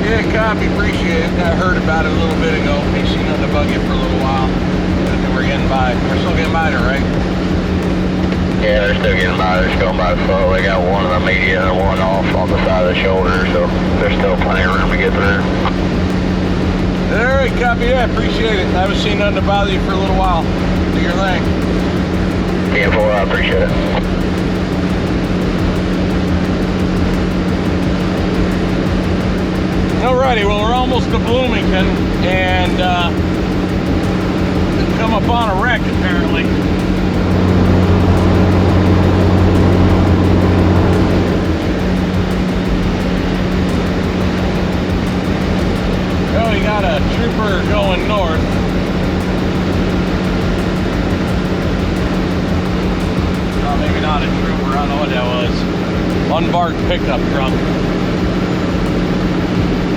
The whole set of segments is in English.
Yeah, copy, appreciate it. I heard about it a little bit ago. We've seen on the buggy for a little while. And we're getting by. We're still getting by there, right? Yeah, they're still getting by. They're still by slow. They got one on the median and one off on the side of the shoulder, so there's still plenty of room to get through. Alright, copy that. Appreciate it. I haven't seen nothing to bother you for a little while. Do your thing. Yeah, boy, I appreciate it. Alrighty, well, we're almost to Bloomington, and we've come up on a wreck, apparently. Oh, we got a trooper going north. Oh, maybe not a trooper, I don't know what that was. Unmarked pickup truck.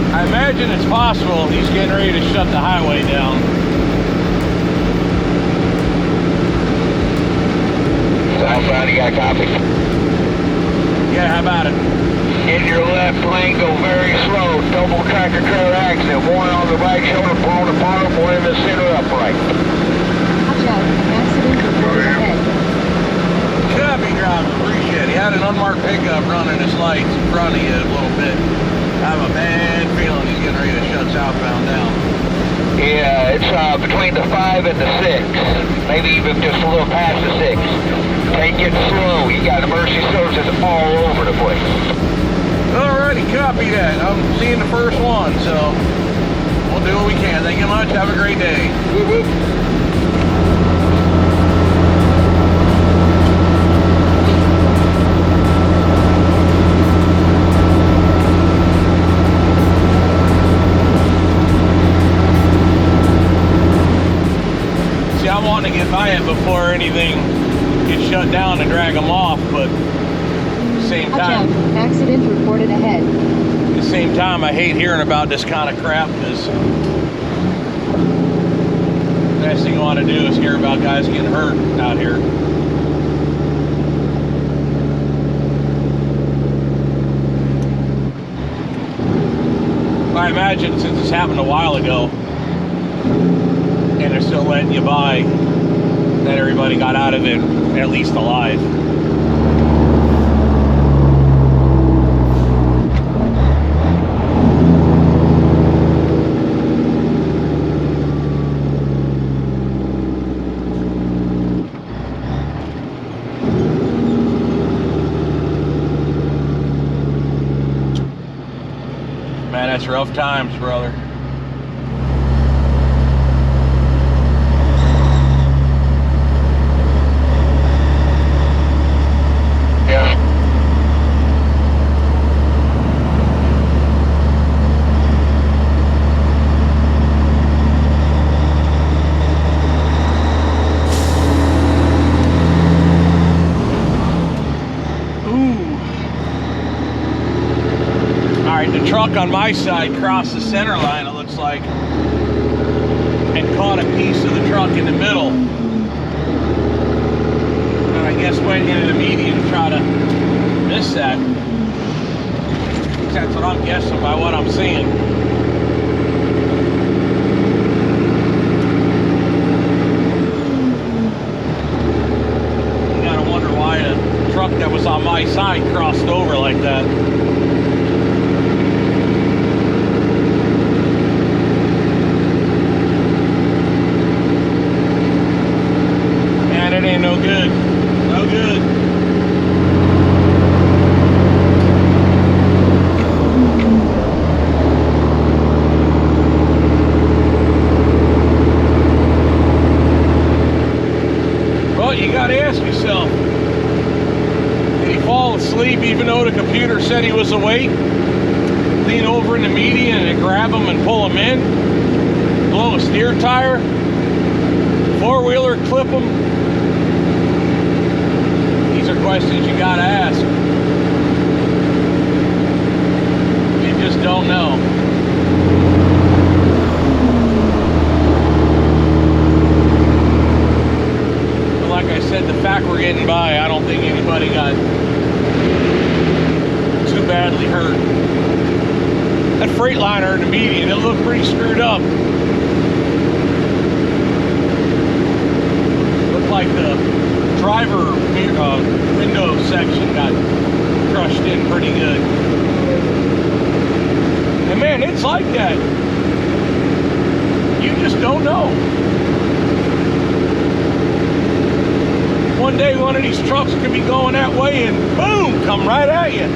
I imagine it's possible he's getting ready to shut the highway down. Southbound, you got a copy? Yeah, how about it? In your left lane, go very slow. Double tractor trailer accident. One on the right shoulder blown apart, one in the center upright. Watch out, accident reported ahead. Copy, driver, appreciate it. He had an unmarked pickup running his lights in front of you a little bit. I have a bad feeling he's getting ready to shut southbound down. Yeah, it's between the 5 and the 6. Maybe even just a little past the 6. Take it slow. You got emergency services all over the place. Alrighty, copy that. I'm seeing the first one, so we'll do what we can. Thank you much. Have a great day. Whoop, whoop. I'm wanting to get by it before anything gets shut down and drag them off, but at the same time, Watch out, accident reported ahead. At the same time, I hate hearing about this kind of crap because the last thing you want to do is hear about guys getting hurt out here. I imagine since this happened a while ago, and they're still letting you by, that everybody got out of it at least alive. Man, that's rough times, brother. Truck on my side crossed the center line, it looks like, and caught a piece of the truck in the middle, and I guess went into the median to try to miss that. That's what I'm guessing by what I'm seeing. You gotta wonder why a truck that was on my side crossed over like that. It ain't no good. No good. Well, you gotta ask yourself, did he fall asleep even though the computer said he was awake? Lean over in the median and grab him and pull him in? Blow a steer tire? Four-wheeler clip him? These are questions you gotta ask. You just don't know. But like I said, the fact we're getting by, I don't think anybody got too badly hurt. that Freightliner in the median, it looked pretty screwed up. Looked like the driver window section got crushed in pretty good. And man, it's like that. You just don't know. One day one of these trucks could be going that way and boom, come right at you.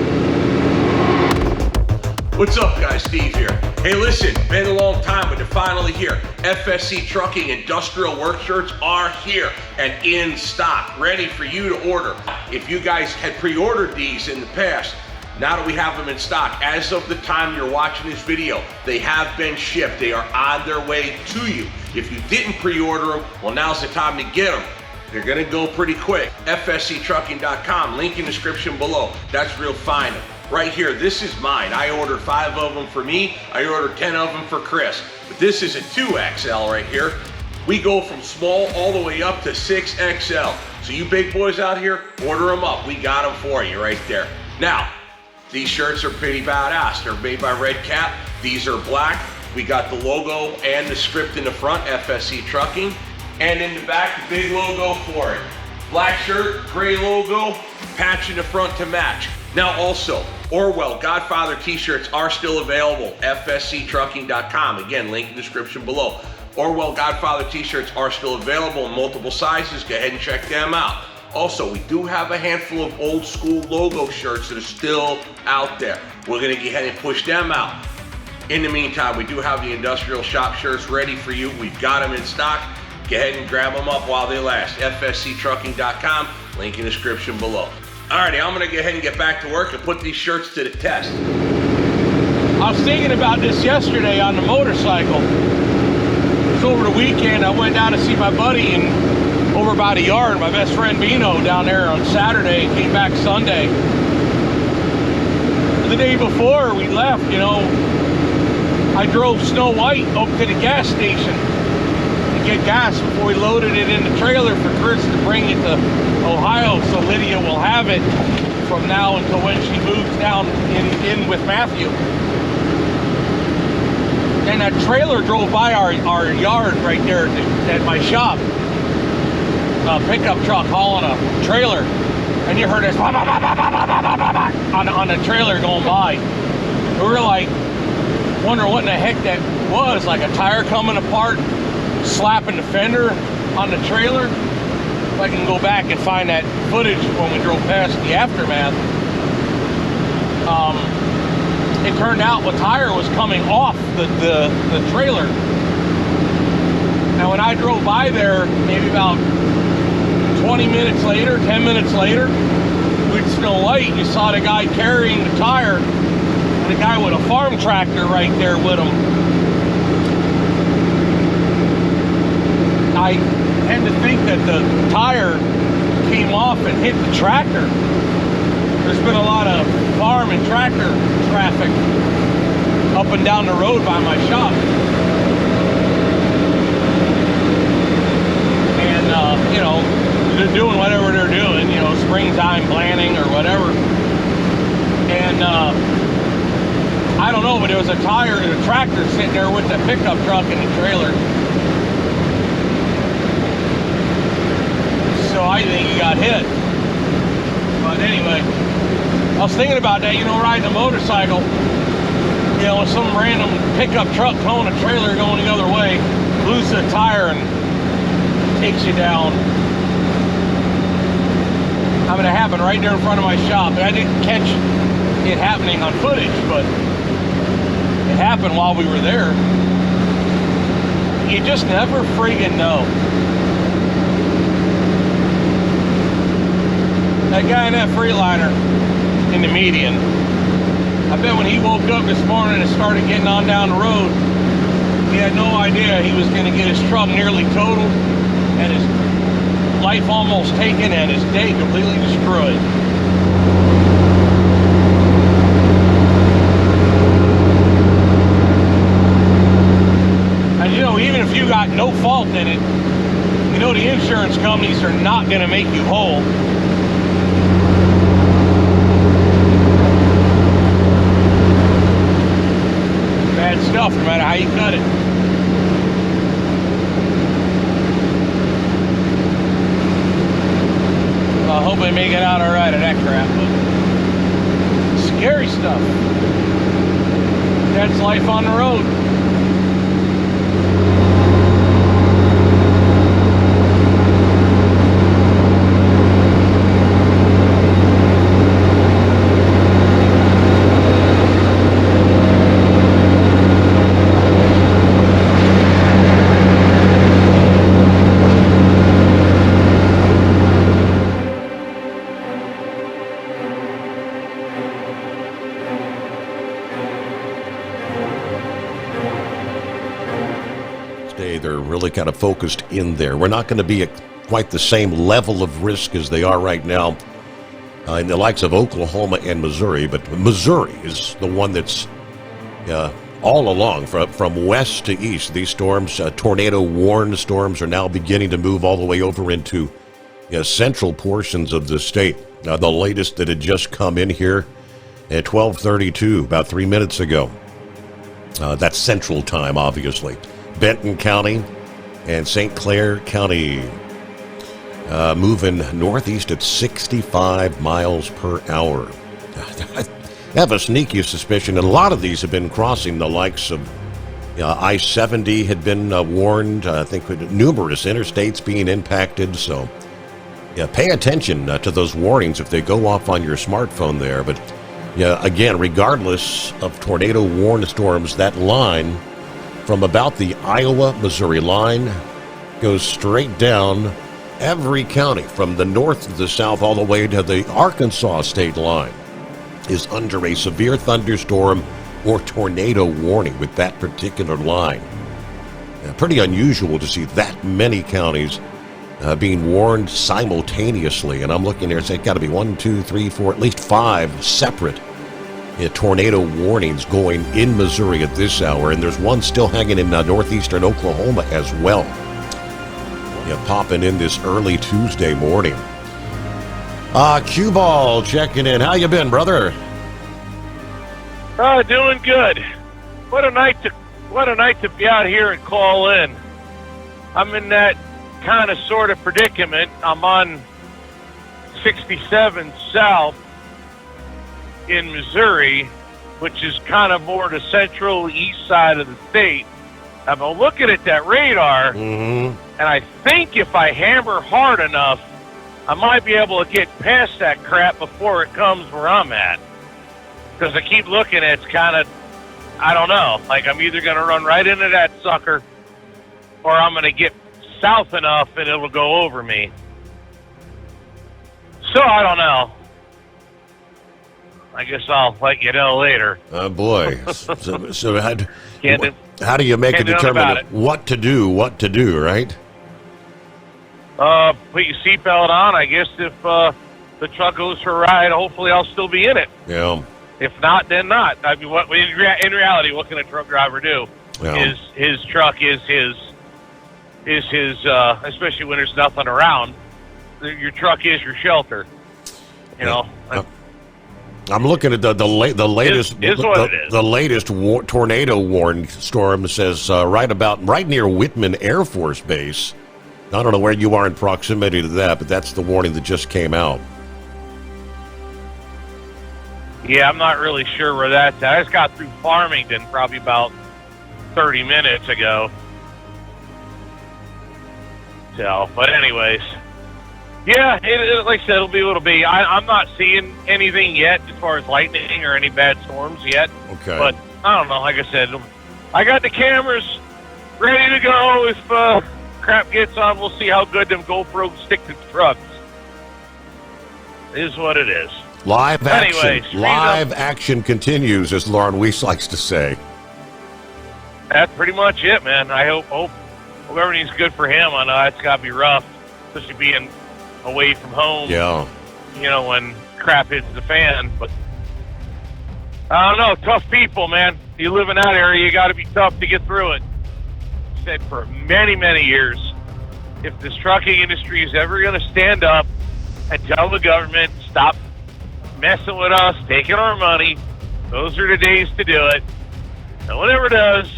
What's up guys, Steve here. Hey listen, been a long time, but they're finally here. FSC Trucking Industrial Work Shirts are here and in stock, ready for you to order. If you guys had pre-ordered these in the past, now that we have them in stock, as of the time you're watching this video, they have been shipped. They are on their way to you. If you didn't pre-order them, well, now's the time to get them. They're gonna go pretty quick. FSCTrucking.com, link in the description below. That's real fine. Right here, this is mine. I ordered 5 of them for me. I ordered 10 of them for Chris. But this is a 2XL right here. We go from small all the way up to 6XL. So you big boys out here, order them up. We got them for you right there. Now, these shirts are pretty badass. They're made by Red Cap. These are black. We got the logo and the script in the front, FSC Trucking. And in the back, the big logo for it. Black shirt, gray logo, patch in the front to match. Now also, Orwell Godfather t-shirts are still available, FSCTrucking.com. Again, link in the description below. Orwell Godfather t-shirts are still available in multiple sizes. Go ahead and check them out. Also, we do have a handful of old school logo shirts that are still out there. We're gonna go ahead and push them out. In the meantime, we do have the industrial shop shirts ready for you. We've got them in stock. Go ahead and grab them up while they last. FSCTrucking.com, link in the description below. Alrighty, I'm gonna go ahead and get back to work and put these shirts to the test. I was thinking about this yesterday on the motorcycle. It was over the weekend. I went down to see my buddy and over by the yard, my best friend Bino down there on Saturday, came back Sunday. The day before we left, you know, I drove Snow White up to the gas station get gas before we loaded it in the trailer for Chris to bring it to Ohio, so Lydia will have it from now until when she moves down in with Matthew. And that trailer drove by our yard right there at my shop. A pickup truck hauling a trailer, and you heard this on the trailer going by. And we were like, wondering what in the heck that was, like a tire coming apart, slapping the fender on the trailer. If I can go back and find that footage when we drove past the aftermath. It turned out the tire was coming off the trailer. Now when I drove by there, maybe about 20 minutes later, 10 minutes later, with Snow White, you saw the guy carrying the tire, and the guy with a farm tractor right there with him. I tend to think that the tire came off and hit the tractor. There's been a lot of farm and tractor traffic up and down the road by my shop. And, you know, they're doing whatever they're doing, you know, springtime planting or whatever. And, I don't know, but there was a tire and a tractor sitting there with the pickup truck and the trailer. So I think he got hit. But anyway, I was thinking about that, you know, riding a motorcycle, you know, with some random pickup truck towing a trailer going the other way, loses a tire and takes you down. I mean, it happened right there in front of my shop. I didn't catch it happening on footage, but it happened while we were there. You just never friggin' know. That guy in that Freightliner in the median, I bet when he woke up this morning and started getting on down the road, he had no idea he was going to get his truck nearly totaled and his life almost taken and his day completely destroyed. And you know, even if you got no fault in it, you know the insurance companies are not going to make you whole. tough no matter how you cut it. I hope I make it out all right of that crap, but scary stuff. That's life on the road. They're really kind of focused in there. We're not going to be at quite the same level of risk as they are right now in the likes of Oklahoma and Missouri, but Missouri is the one that's all along from west to east. These storms, tornado-warned storms, are now beginning to move all the way over into central portions of the state. The latest that had just come in here at 12:32, about 3 minutes ago. That's Central Time, obviously. Benton County and St. Clair County moving northeast at 65 miles per hour. I have a sneaky suspicion that a lot of these have been crossing the likes of I-70 had been warned. I think numerous interstates being impacted. So pay attention to those warnings if they go off on your smartphone there. But again, regardless of tornado-warned storms, that line from about the Iowa-Missouri line goes straight down every county from the north to the south all the way to the Arkansas state line is under a severe thunderstorm or tornado warning with that particular line. Pretty unusual to see that many counties being warned simultaneously. And I'm looking there and say, got to be 1, 2, 3, 4, at least 5 separate tornado warnings going in Missouri at this hour, and there's one still hanging in northeastern Oklahoma as well. Popping in this early Tuesday morning. Q-Ball checking in. How you been, brother? Doing good. What a night to be out here and call in. I'm in that kind of sort of predicament. I'm on 67 South in Missouri, which is kind of more the central east side of the state. I've been looking at that radar, and I think if I hammer hard enough, I might be able to get past that crap before it comes where I'm at. Because I keep looking, it's kind of, I don't know, like I'm either going to run right into that sucker, or I'm going to get south enough and it'll go over me. So I don't know. I guess I'll let you know later. Oh, boy. So how do you make a determination what to do, right? Put your seatbelt on. I guess if the truck goes for a ride, hopefully I'll still be in it. Yeah. If not, then not. I mean, in reality, what can a truck driver do? Yeah. His truck is his, especially when there's nothing around. Your truck is your shelter. You know. I'm looking at the latest the latest tornado warning storm says right near Whitman Air Force Base. I don't know where you are in proximity to that, but that's the warning that just came out. Yeah, I'm not really sure where that's at. I just got through Farmington probably about 30 minutes ago. So, but anyways. Yeah, like I said, it'll be what it'll be. I'm not seeing anything yet as far as lightning or any bad storms yet. Okay. But I don't know. Like I said, I got the cameras ready to go. If crap gets on, we'll see how good them GoPros stick to the trucks. It is what it is. Live action. Anyways, Live action continues, as Lauren Weiss likes to say. That's pretty much it, man. I hope everything's good for him. I know it's got to be rough, especially being away from home. Yeah. You know, when crap hits the fan. But I don't know, tough people, man. You live in that area, you got to be tough to get through it. I've said for many, many years, if this trucking industry is ever going to stand up and tell the government, stop messing with us, taking our money, those are the days to do it. And whatever does,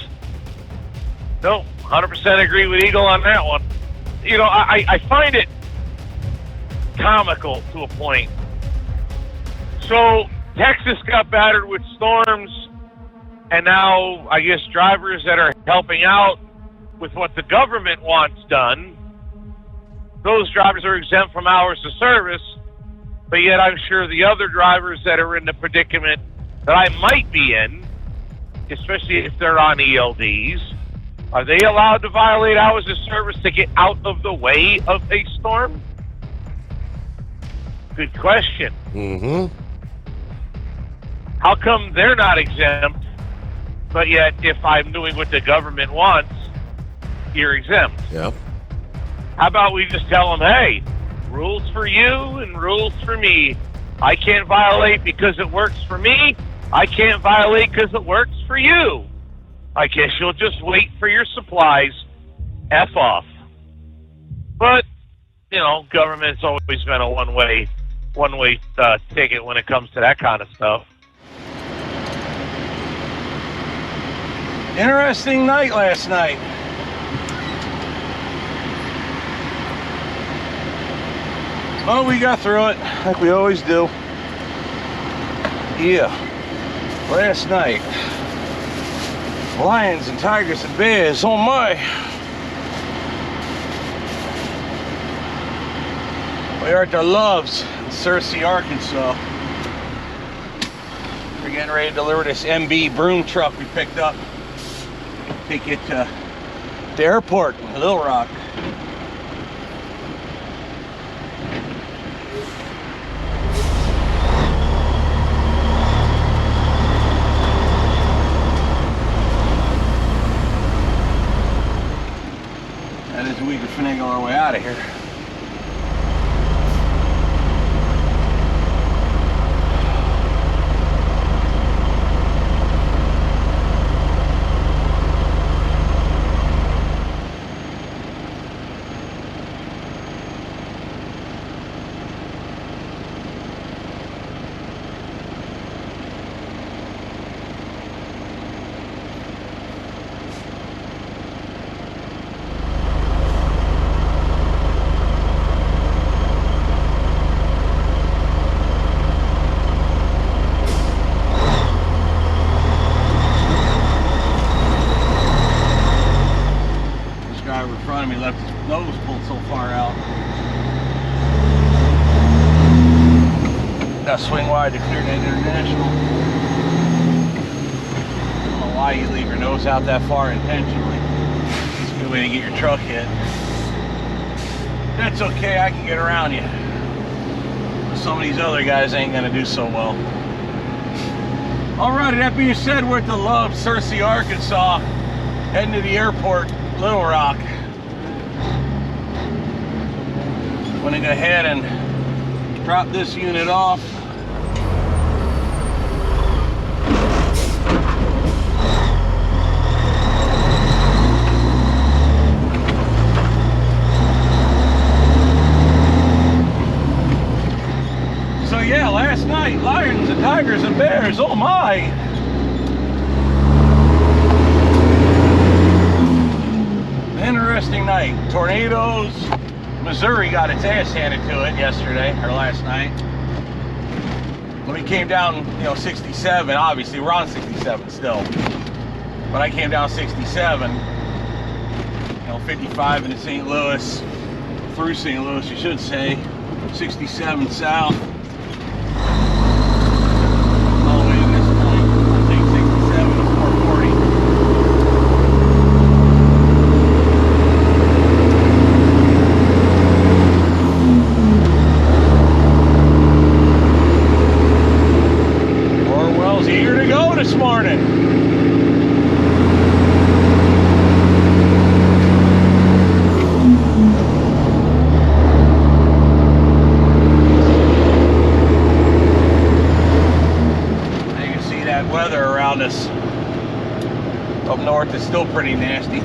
no, 100% agree with Eagle on that one. You know, I find it comical to a point. So Texas got battered with storms, and now I guess drivers that are helping out with what the government wants done, those drivers are exempt from hours of service, but yet I'm sure the other drivers that are in the predicament that I might be in, especially if they're on ELDs, are they allowed to violate hours of service to get out of the way of a storm? Good question. Mm-hmm. How come they're not exempt, but yet if I'm doing what the government wants, you're exempt? Yeah. How about we just tell them, hey, rules for you and rules for me. I can't violate because it works for me. I can't violate because it works for you. I guess you'll just wait for your supplies. F off. But, you know, government's always been a one-way ticket when it comes to that kind of stuff. Interesting night last night. Well, we got through it like we always do. Yeah. Last night. Lions and tigers and bears. Oh my. We are at the Loves in Searcy, Arkansas. We're getting ready to deliver this MB broom truck we picked up. Take it to the airport in Little Rock. That is, we can finagle our way out of here. Left his nose pulled so far out. Got swing wide to clear that international. I don't know why you leave your nose out that far intentionally. It's a good way to get your truck hit. That's okay, I can get around you. Some of these other guys ain't gonna do so well. Alrighty, that being said, we're at the Love, Searcy, Arkansas, heading to the airport, Little Rock. I'm gonna go ahead and drop this unit off. So yeah, last night, lions and tigers and bears, oh my! Interesting night. Tornadoes. Missouri got its ass handed to it yesterday, or last night. When we came down, 67, obviously we're on 67 still. But I came down 67, 55 into St. Louis, through St. Louis, you should say, 67 south. All the way to this point, I think 67 to 440. Eager to go this morning. You can see that weather around us up north is still pretty nasty.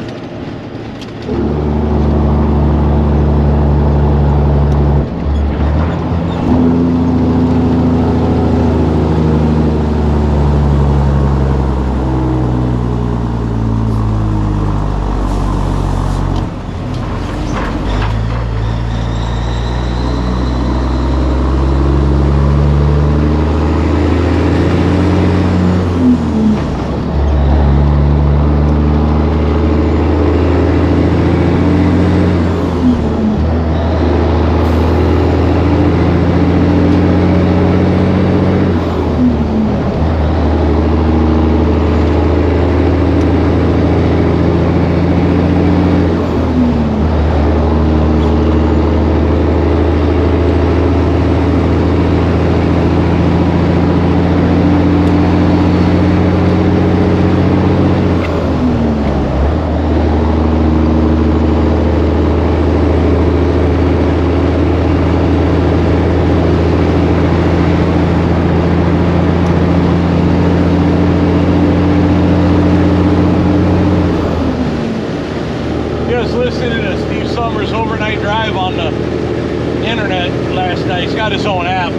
got his own app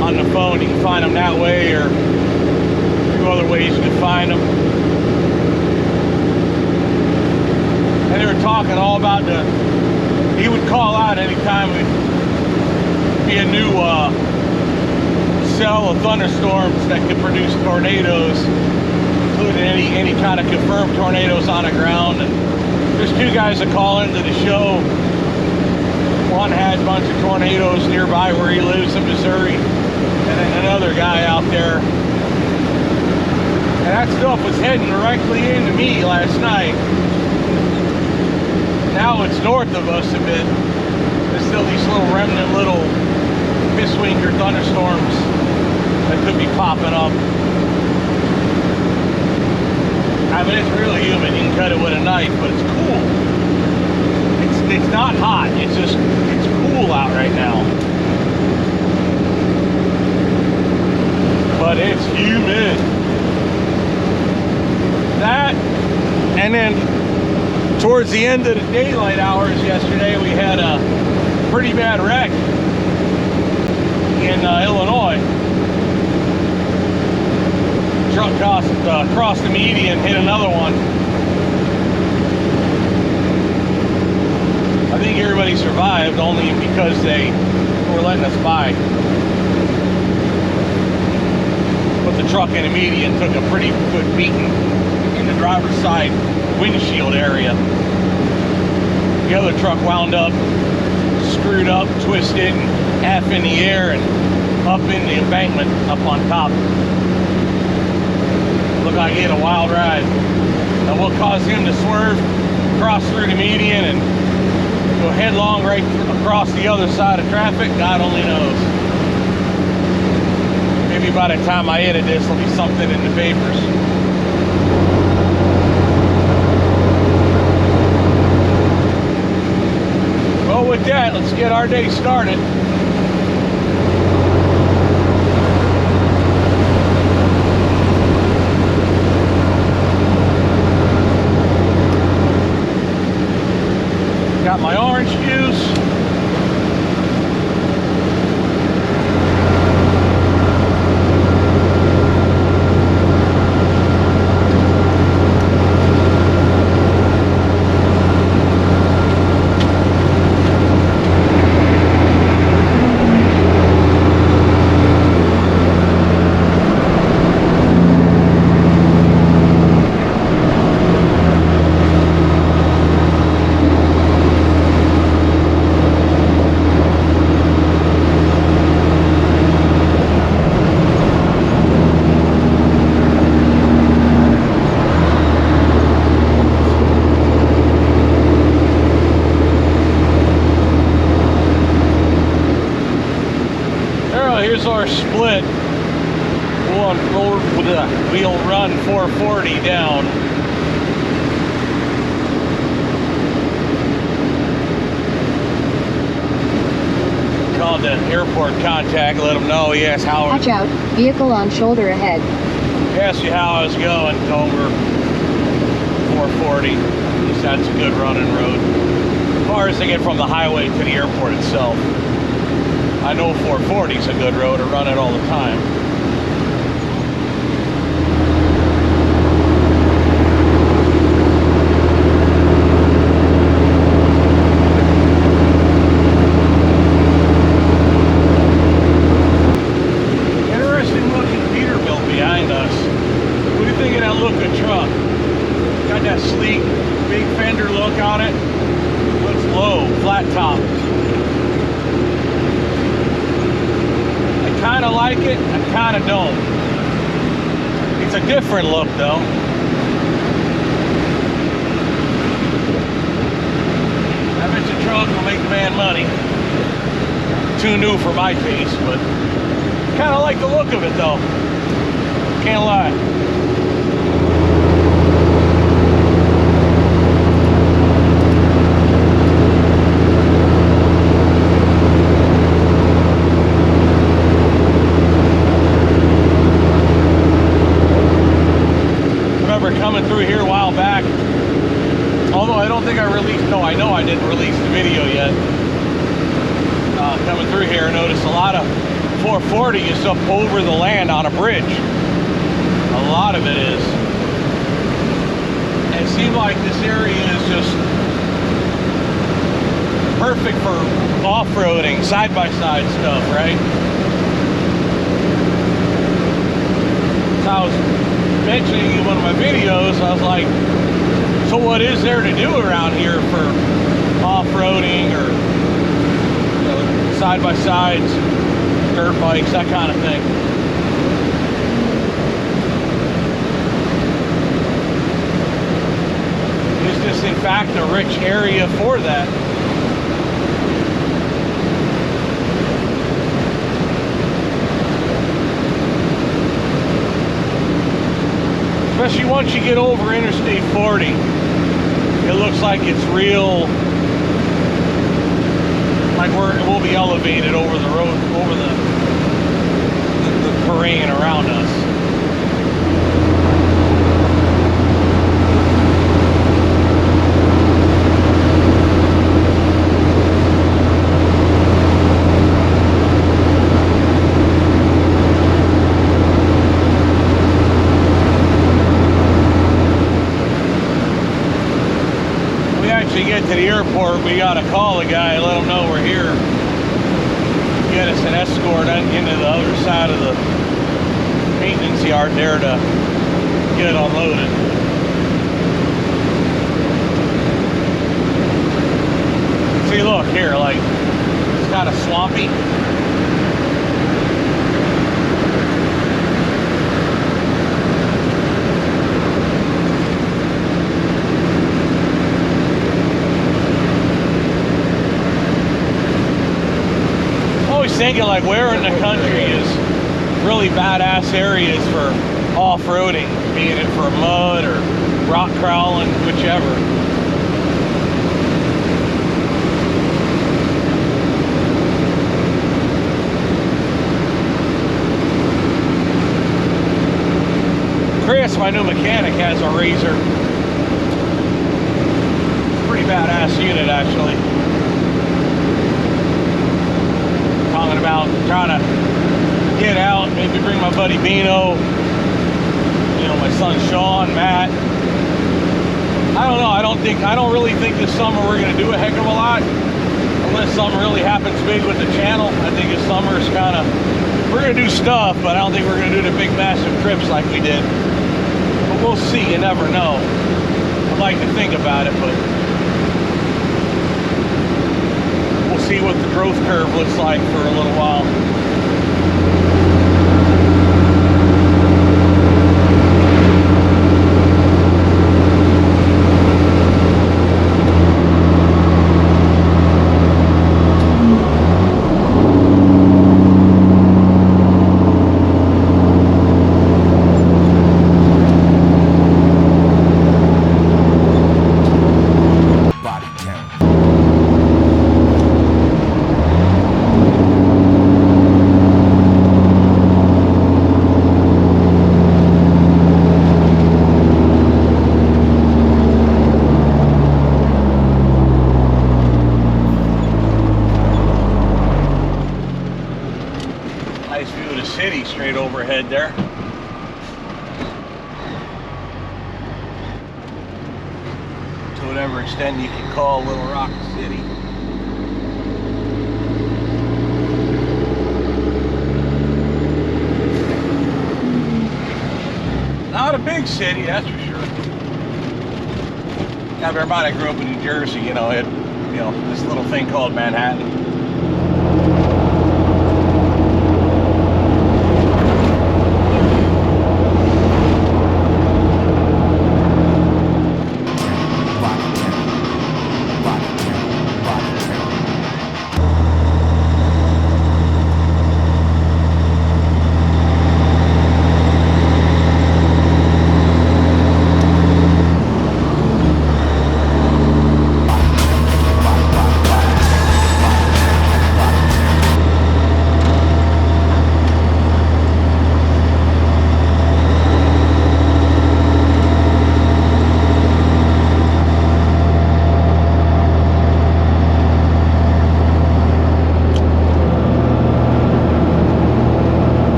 on the phone. You can find him that way, or 2 other ways you can find him. And they were talking all about he would call out anytime it'd be a new cell of thunderstorms that could produce tornadoes, including any kind of confirmed tornadoes on the ground. And there's 2 guys that call into the show. One had a bunch of tornadoes nearby where he lives in Missouri, and then another guy out there. And that stuff was heading directly into me last night. Now it's north of us a bit. There's still these little remnant little pisswinker thunderstorms that could be popping up. I mean, it's really humid. You can cut it with a knife, but it's cool. It's not hot. It's cool out right now. But it's humid. That, and then towards the end of the daylight hours yesterday, we had a pretty bad wreck in Illinois. Truck crossed the median, hit another one. I think everybody survived only because they were letting us by. But the truck in the median took a pretty good beating in the driver's side windshield area. The other truck wound up screwed up, twisted, and half in the air and up in the embankment up on top. Looked like he had a wild ride. And what caused him to swerve, cross through the median, and go headlong right across the other side of traffic, God only knows. Maybe by the time I edit this, there'll be something in the papers. Well, with that, let's get our day started. Got my orange juice. Here's our split. We'll run 440 down. Called the airport contact, let him know. He asked how. Watch out, vehicle on shoulder ahead. He asked me how I was going over 440. He said it's a good running road. As far as to get from the highway to the airport itself. I know 440 is a good road. I run it all the time. Interesting looking Peterbilt behind us. What do you think of that looking truck? Got that sleek, big fender look on it. Looks low, flat top. Kind of like it, I kind of don't. It's a different look though. I bet your truck will make the man money. Too new for my taste, but kind of like the look of it though. Can't lie. Coming through here a while back, although I don't think I released, no, I know I didn't release the video yet. coming through here, I noticed a lot of 440 is up over the land on a bridge. A lot of it is. And it seems like this area is just perfect for off-roading, side-by-side stuff, right? So I was mentioning in one of my videos, I was like, so what is there to do around here for off-roading or side-by-sides, dirt bikes, that kind of thing? Is this in fact a rich area for that? Especially once you get over Interstate 40, it looks like it's real, like we'll be elevated over the road, over the terrain around us. Get to the airport, we gotta call the guy, let him know we're here, get us an escort into the other side of the maintenance yard there to get unloaded. See, look here, like it's kind of swampy. Thinking like where in the country is really badass areas for off-roading, be it for mud or rock crawling, whichever. Chris, my new mechanic, has a Razor. Pretty badass unit, actually. Talking about trying to get out, maybe bring my buddy Bino, you know, my son Sean, Matt. I don't know, I don't really think this summer we're gonna do a heck of a lot unless something really happens big with the channel. I think this summer is kind of, we're gonna do stuff, but I don't think we're gonna do the big massive trips like we did. But we'll see, you never know. I'd like to think about it, but we'll see what the growth curve looks like for a little while. There. To whatever extent you can call Little Rock a city. Not a big city, that's for sure. Now, bear in mind, I grew up in New Jersey, you know, it, you know, this little thing called Manhattan.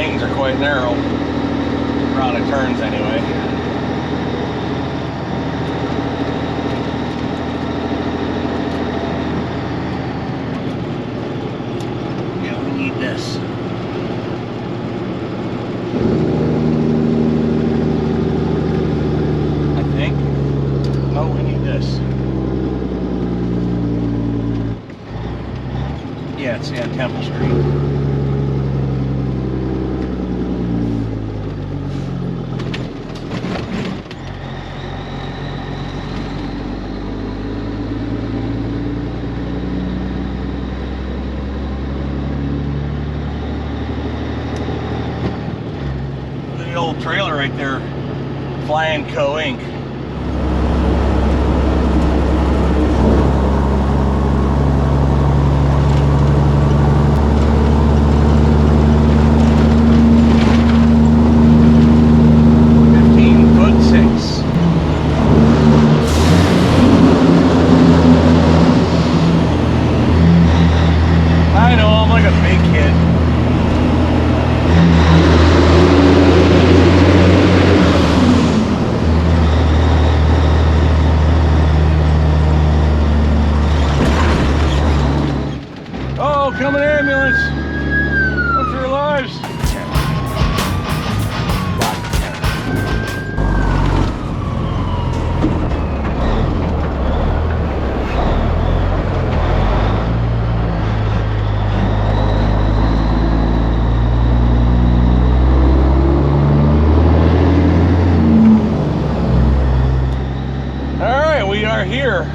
wings are quite narrow. Around the turns anyway. Yeah, we need this. I think. Oh, we need this. Yeah, it's on Temple Street. Old trailer right there, Flying Co. Inc. I know, I'm like a big kid. Coming ambulance. Run for your lives. All right, we are here.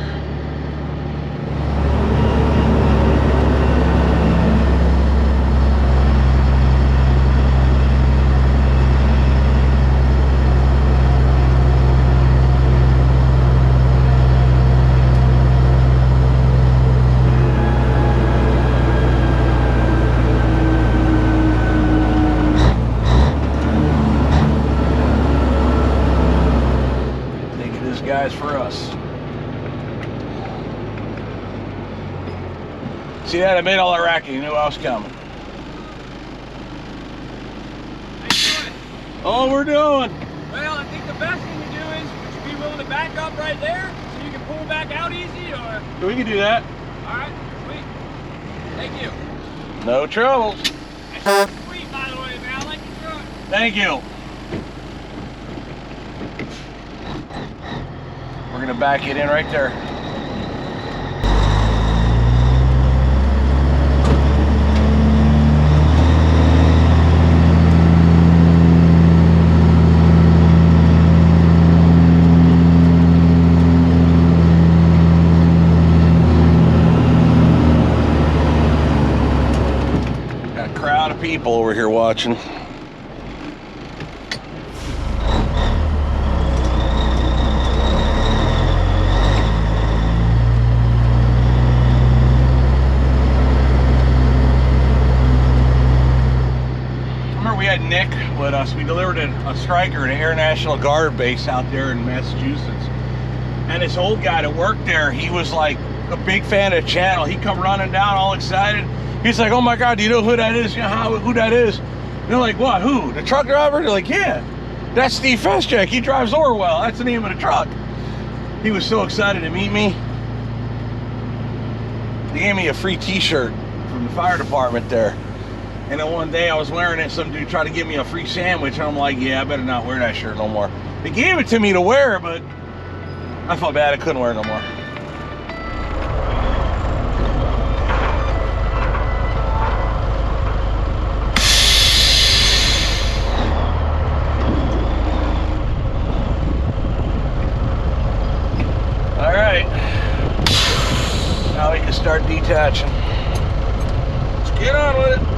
Guys, for us. See that? I made all that racket. You knew I was coming. All we're doing. Well, I think the best thing to do is, would you be willing to back up right there so you can pull back out easy, or? We can do that. All right, sweet. Thank you. No trouble. Sweet, by the way, man. I like your truck. Thank you. We're gonna back it in right there. Got a crowd of people over here watching. Nick with us. We delivered a striker to Air National Guard base out there in Massachusetts. And this old guy that worked there, he was like a big fan of the channel. He come running down all excited. He's like, oh my God, do you know who that is? You know who that is? And they're like, what, who? The truck driver? They're like, yeah, that's Steve Feschek. He drives Orwell. That's the name of the truck. He was so excited to meet me. They gave me a free t-shirt from the fire department there. And then one day I was wearing it, some dude tried to give me a free sandwich, and I'm like, yeah, I better not wear that shirt no more. They gave it to me to wear, but I felt bad I couldn't wear it no more. All right, now we can start detaching. Let's get on with it.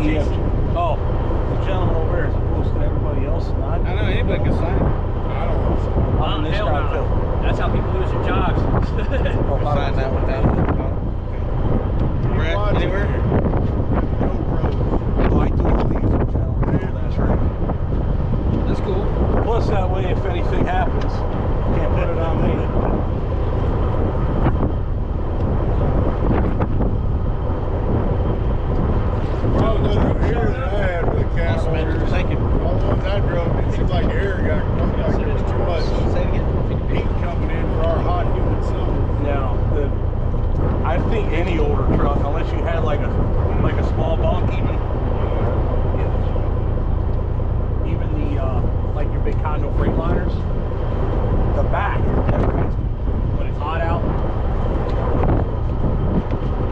EF. Oh, the gentleman over there is opposed to everybody else. I know anybody can sign it. I don't know. I'm in this Hell crowd no. too. That's how people lose their jobs. Sign that one down. Brett, anywhere? Oh, I do believe the gentleman. That's right. That's cool. Plus, that way, if anything happens, can't put it on me. All the ones here that I had with the cat Awesome, man. owners, Thank you. all the ones I drove, it seemed like air got like there was too much Say it again. heat coming in for our hot humid summer. Now, I think any older truck, unless you had like a small bunk, even the like your big condo Freightliners, the back never has when it's hot out.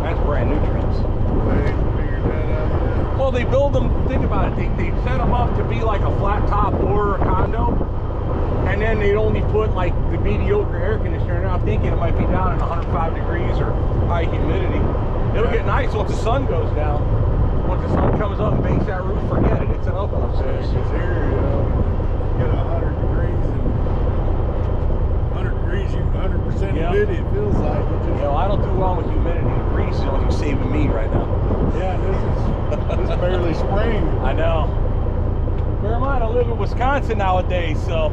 That's brand new trims. They figured that out yet. Well, they build them. Think about it. They set them up to be like a flat top or a condo, and then they'd only put like the mediocre air conditioner. Now I'm thinking it might be down at 105 degrees or high humidity. It'll get nice once the sun goes down. Once the sun comes up and bakes that roof, forget it. It's an open upstairs. Because here, get 100 degrees and 100 degrees, 100% Yeah. humidity, it feels like. It You just, know, I don't do well with humidity. Grease is only saving me right now. yeah, this is barely spring. I know. Bear in mind, I live in Wisconsin nowadays, so